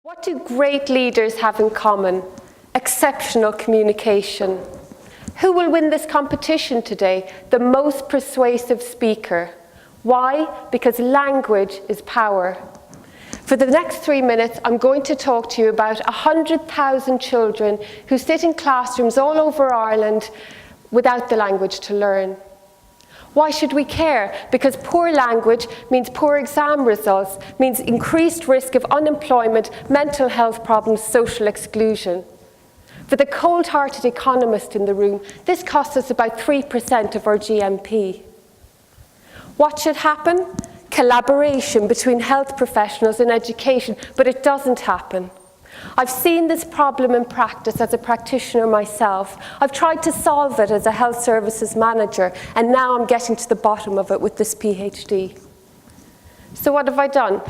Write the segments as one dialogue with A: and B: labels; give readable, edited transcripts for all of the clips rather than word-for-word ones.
A: What do great leaders have in common? Exceptional communication. Who will win this competition today? The most persuasive speaker. Why? Because language is power. For the next 3 minutes, I'm going to talk to you about 100,000 children who sit in classrooms all over Ireland without the language to learn. Why should we care? Because poor language means poor exam results, means increased risk of unemployment, mental health problems, social exclusion. For the cold-hearted economist in the room, this costs us about 3% of our GMP. What should happen? Collaboration between health professionals and education, but it doesn't happen. I've seen this problem in practice as a practitioner myself. I've tried to solve it as a health services manager, and now I'm getting to the bottom of it with this PhD. So what have I done?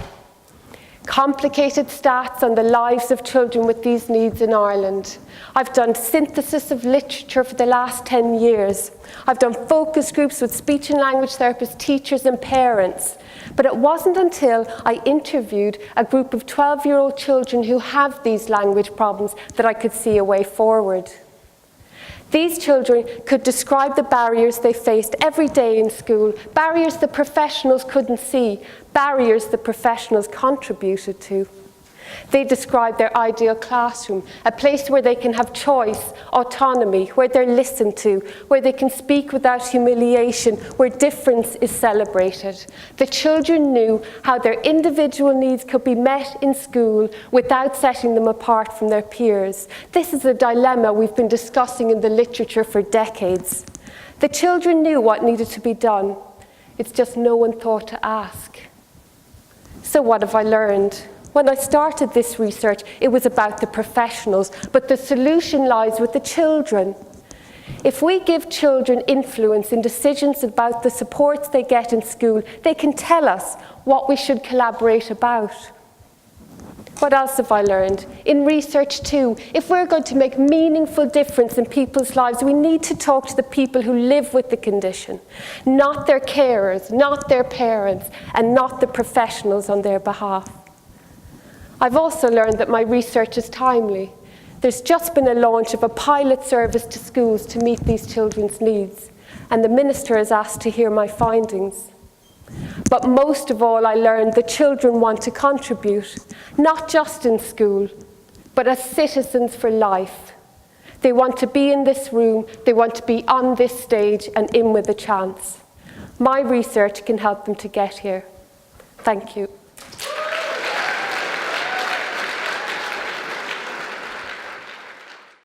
A: Complicated stats on the lives of children with these needs in Ireland. I've done synthesis of literature for the last 10 years. I've done focus groups with speech and language therapists, teachers and parents. But it wasn't until I interviewed a group of 12-year-old children who have these language problems that I could see a way forward. These children could describe the barriers they faced every day in school, barriers the professionals couldn't see, barriers the professionals contributed to. They described their ideal classroom, a place where they can have choice, autonomy, where they're listened to, where they can speak without humiliation, where difference is celebrated. The children knew how their individual needs could be met in school without setting them apart from their peers. This is a dilemma we've been discussing in the literature for decades. The children knew what needed to be done. It's just no one thought to ask. So what have I learned? When I started this research, it was about the professionals, but the solution lies with the children. If we give children influence in decisions about the supports they get in school, they can tell us what we should collaborate about. What else have I learned? In research too, if we're going to make meaningful difference in people's lives, we need to talk to the people who live with the condition, not their carers, not their parents, and not the professionals on their behalf. I've also learned that my research is timely. There's just been a launch of a pilot service to schools to meet these children's needs, and the minister has asked to hear my findings. But most of all, I learned that children want to contribute, not just in school, but as citizens for life. They want to be in this room, they want to be on this stage and in with a chance. My research can help them to get here. Thank you.